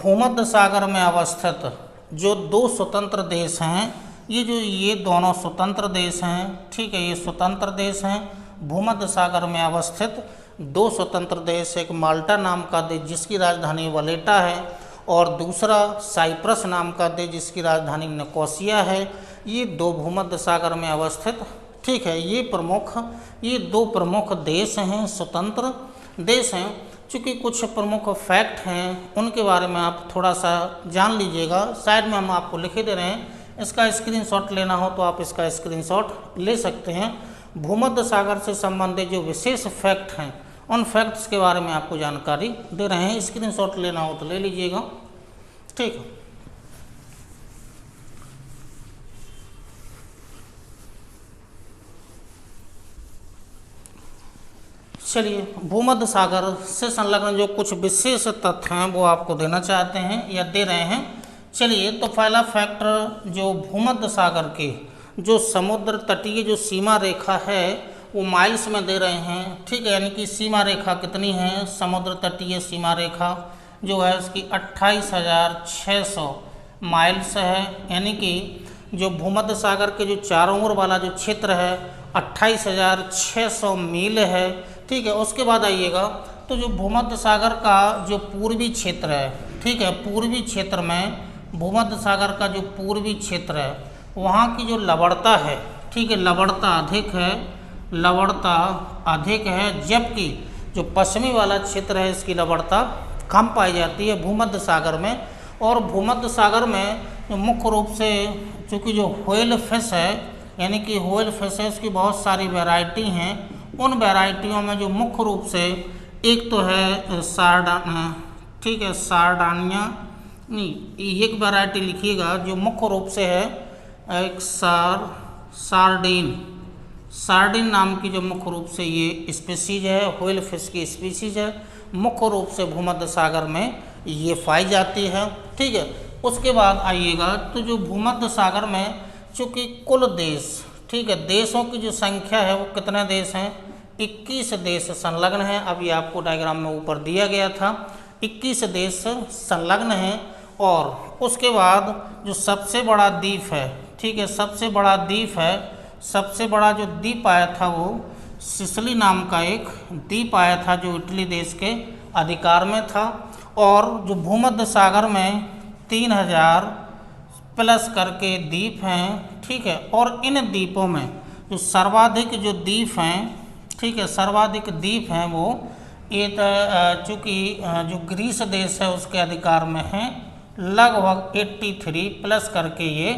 भूमध्य सागर में अवस्थित जो दो स्वतंत्र देश हैं, ये दोनों स्वतंत्र देश हैं, ठीक है, ये स्वतंत्र देश हैं। भूमध्य सागर में अवस्थित दो स्वतंत्र देश, एक माल्टा नाम का देश जिसकी राजधानी वलेटा है, और दूसरा साइप्रस नाम का देश जिसकी राजधानी निकोसिया है। ये दो भूमध्य सागर में अवस्थित, ठीक है, ये दो प्रमुख देश हैं, स्वतंत्र देश हैं। चूँकि कुछ प्रमुख फैक्ट हैं उनके बारे में आप थोड़ा सा जान लीजिएगा, साइड में हम आपको लिखे दे रहे हैं, इसका स्क्रीनशॉट लेना हो तो आप इसका स्क्रीनशॉट ले सकते हैं। भूमध्य सागर से संबंधित जो विशेष फैक्ट हैं उन फैक्ट्स के बारे में आपको जानकारी दे रहे हैं, स्क्रीनशॉट लेना हो तो ले लीजिएगा, ठीक है। चलिए, भूमध्य सागर से संलग्न जो कुछ विशेष तथ्य हैं वो आपको देना चाहते हैं या दे रहे हैं। चलिए, तो पहला फैक्टर, जो भूमध्य सागर के जो समुद्र तटीय जो सीमा रेखा है वो माइल्स में दे रहे हैं, ठीक है, यानी कि सीमा रेखा कितनी है, समुद्र तटीय सीमा रेखा जो है उसकी 28,600 माइल्स है, यानी कि जो भूमध्य सागर के जो चारों ओर वाला जो क्षेत्र है 28,600 मील है, ठीक है। उसके बाद आइएगा तो जो भूमध्य सागर का जो पूर्वी क्षेत्र है, ठीक है, पूर्वी क्षेत्र में भूमध्य सागर का जो पूर्वी क्षेत्र है वहाँ की जो लवणता है, ठीक है, लवणता अधिक है, जबकि जो पश्चिमी वाला क्षेत्र है इसकी लवणता कम पाई जाती है भूमध्य सागर में। और भूमध्य सागर में जो मुख्य रूप से चूँकि जो व्हेल फिश है, यानी कि व्हेल फिश है, उसकी बहुत सारी वैरायटी हैं। उन वैरायटियों में जो मुख्य रूप से एक तो है ठीक है, सारडानिया, नहीं, एक वैरायटी लिखिएगा जो मुख्य रूप से है एक सार्डिन नाम की जो मुख्य रूप से ये स्पीसीज है, व्हेल फिश की स्पीसीज है, मुख्य रूप से भूमध्य सागर में ये पाई जाती है, ठीक है। उसके बाद आइएगा तो जो भूमध्य सागर में चूँकि कुल देश, ठीक है, देशों की जो संख्या है वो कितने देश हैं, 21 देश संलग्न हैं। अभी आपको डायग्राम में ऊपर दिया गया था, 21 देश संलग्न हैं। और उसके बाद जो सबसे बड़ा द्वीप है, ठीक है, सबसे बड़ा जो द्वीप आया था वो सिसिली नाम का एक द्वीप आया था जो इटली देश के अधिकार में था, और जो भूमध्य सागर में 3000 प्लस करके द्वीप हैं, ठीक है। और इन द्वीपों में जो सर्वाधिक जो द्वीप हैं, ठीक है, सर्वाधिक द्वीप हैं वो ये चूँकि जो ग्रीस देश है उसके अधिकार में हैं, लगभग 83 प्लस करके ये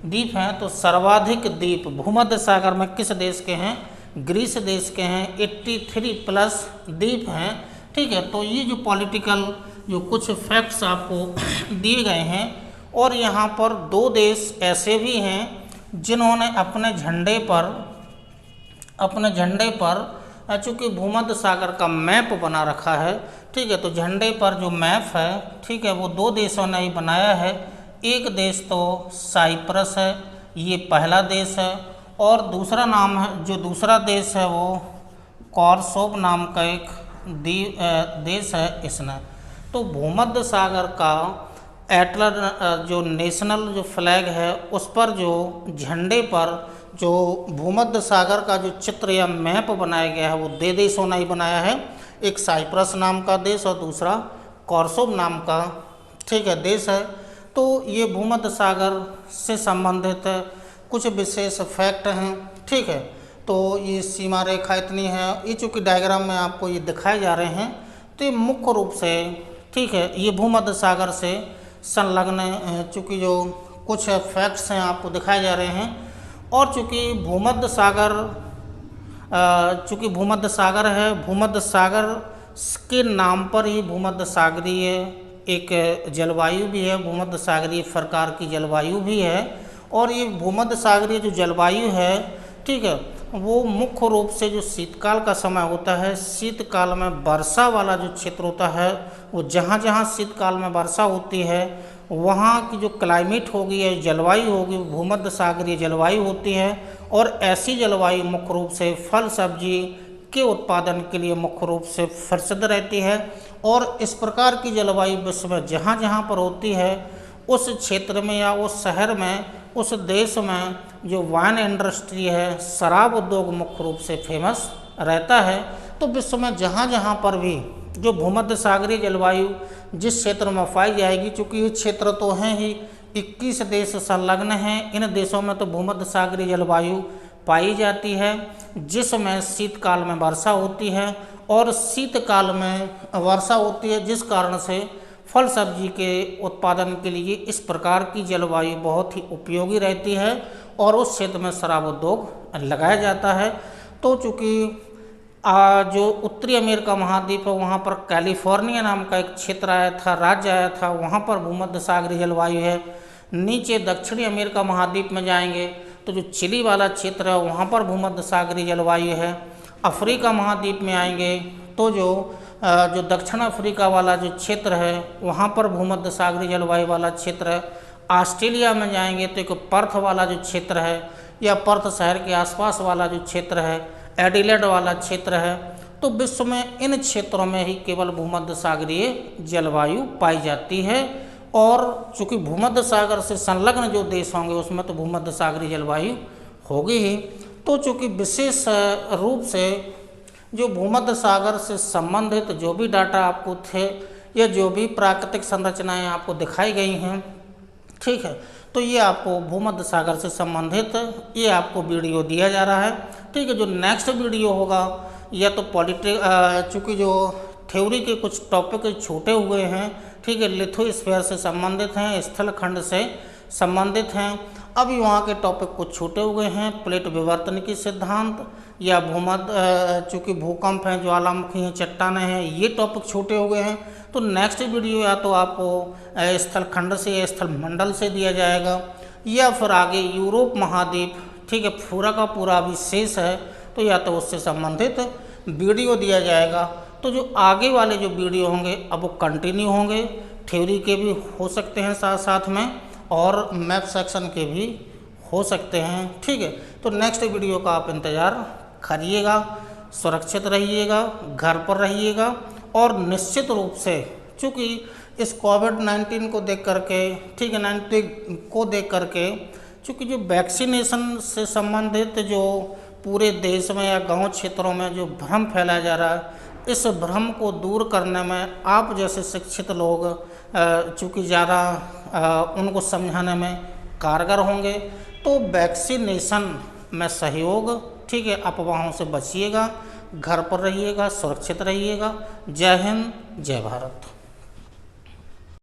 द्वीप हैं। तो सर्वाधिक द्वीप भूमध्य सागर में किस देश के हैं? ग्रीस देश के हैं। 83 प्लस द्वीप हैं, ठीक है। तो ये जो पॉलिटिकल जो कुछ फैक्ट्स आपको दिए गए हैं, और यहाँ पर 2 देश ऐसे भी हैं जिन्होंने अपने झंडे पर चूँकि भूमध्य सागर का मैप बना रखा है, ठीक है। तो झंडे पर जो मैप है, ठीक है, वो 2 देशों ने ही बनाया है। एक देश तो साइप्रस है, ये पहला देश है, और दूसरा नाम है, जो दूसरा देश है वो कॉरसोव नाम का एक देश है इसने। तो भूमध्य सागर का एटलस जो नेशनल जो फ्लैग है उस पर जो झंडे पर जो भूमध्य सागर का जो चित्र या मैप बनाया गया है वो 2 देशों ने ही बनाया है। एक साइप्रस नाम का देश और दूसरा कॉरसोव नाम का, ठीक है, देश है। तो ये भूमध्य सागर से संबंधित कुछ विशेष फैक्ट हैं, ठीक है। तो ये सीमा रेखा इतनी है, ये चूँकि डायग्राम में आपको ये दिखाए जा रहे हैं, तो ये मुख्य रूप से, ठीक है, ये भूमध्य सागर से संलग्न चूँकि जो कुछ फैक्ट्स हैं आपको दिखाए जा रहे हैं। और चूँकि भूमध्य सागर है, भूमध्य सागर के नाम पर ही भूमध्य सागरीय एक जलवायु भी है, भूमध्य सागरीय प्रकार की जलवायु भी है। और ये भूमध्य सागरीय जो जलवायु है, ठीक है, वो मुख्य रूप से जो शीतकाल का समय होता है, शीतकाल में वर्षा वाला जो क्षेत्र होता है, वो जहाँ जहाँ शीतकाल में वर्षा होती है वहाँ की जो क्लाइमेट होगी या जलवायु होगी वो भूमध्य सागरीय जलवायु होती है। और ऐसी जलवायु मुख्य रूप से फल सब्जी के उत्पादन के लिए मुख्य रूप से प्रसिद्ध रहती है। और इस प्रकार की जलवायु विश्व में जहाँ जहाँ पर होती है उस क्षेत्र में या उस शहर में, उस देश में जो वाइन इंडस्ट्री है, शराब उद्योग मुख्य रूप से फेमस रहता है। तो विश्व में जहाँ जहाँ पर भी जो भूमध्य सागरीय जलवायु जिस क्षेत्र में पाई जाएगी, चूँकि ये क्षेत्र तो हैं ही 21 देश संलग्न हैं, इन देशों में तो भूमध्य सागरीय जलवायु पाई जाती है जिसमें शीतकाल में वर्षा होती है और शीतकाल में वर्षा होती है, जिस कारण से फल सब्जी के उत्पादन के लिए इस प्रकार की जलवायु बहुत ही उपयोगी रहती है और उस क्षेत्र में शराब उद्योग लगाया जाता है। तो चूँकि जो उत्तरी अमेरिका महाद्वीप है वहाँ पर कैलिफोर्निया नाम का एक क्षेत्र आया था, राज्य आया था, वहाँ पर भूमध्य सागरीय जलवायु है। नीचे दक्षिणी अमेरिका महाद्वीप में जाएंगे तो जो चिली वाला क्षेत्र है वहाँ पर भूमध्य सागरीय जलवायु है। अफ्रीका महाद्वीप में आएंगे तो जो दक्षिण अफ्रीका वाला जो क्षेत्र है वहाँ पर भूमध्य सागरीय जलवायु वाला क्षेत्र है। ऑस्ट्रेलिया में जाएंगे तो एक पर्थ वाला जो क्षेत्र है या पर्थ शहर के आसपास वाला जो क्षेत्र है, एडिलेड वाला क्षेत्र है। तो विश्व में इन क्षेत्रों में ही केवल भूमध्य सागरीय जलवायु पाई जाती है। और चूँकि भूमध्य सागर से संलग्न जो देश होंगे उसमें तो भूमध्य सागरीय जलवायु होगी ही। तो चूँकि विशेष रूप से जो भूमध्य सागर से संबंधित जो भी डाटा आपको थे या जो भी प्राकृतिक संरचनाएं आपको दिखाई गई हैं, ठीक है, तो ये आपको भूमध्य सागर से संबंधित ये आपको वीडियो दिया जा रहा है। ठीक है, जो नेक्स्ट वीडियो होगा या तो चूँकि जो थ्योरी के कुछ टॉपिक छूटे हुए हैं, ठीक है, लिथोस्फीयर से संबंधित हैं, स्थलखंड से संबंधित हैं। अभी वहाँ के टॉपिक कुछ छूटे हुए हैं, प्लेट विवर्तन की सिद्धांत या भूमध्य चूँकि भूकंप हैं, ज्वालामुखी हैं, चट्टानें हैं, ये टॉपिक छूटे हुए हैं। तो नेक्स्ट वीडियो या तो आपको स्थलखंड से या स्थल मंडल से दिया जाएगा या फिर आगे यूरोप महाद्वीप, ठीक है, पूरा का पूरा अभी शेष है तो या तो उससे संबंधित वीडियो दिया जाएगा। तो जो आगे वाले जो वीडियो होंगे अब वो कंटिन्यू होंगे, थ्योरी के भी हो सकते हैं साथ साथ में और मैप सेक्शन के भी हो सकते हैं। ठीक है, तो नेक्स्ट वीडियो का आप इंतज़ार करिएगा, सुरक्षित रहिएगा, घर पर रहिएगा और निश्चित रूप से चूँकि इस कोविड-19 को देख करके, ठीक है, 19 को देख करके चूँकि जो वैक्सीनेशन से संबंधित जो पूरे देश में या गांव क्षेत्रों में जो भ्रम फैलाया जा रहा है, इस भ्रम को दूर करने में आप जैसे शिक्षित लोग चूँकि ज़्यादा उनको समझाने में कारगर होंगे। तो वैक्सीनेशन में सहयोग, ठीक है, अफवाहों से बचिएगा, घर पर रहिएगा, सुरक्षित रहिएगा। जय हिंद, जय भारत।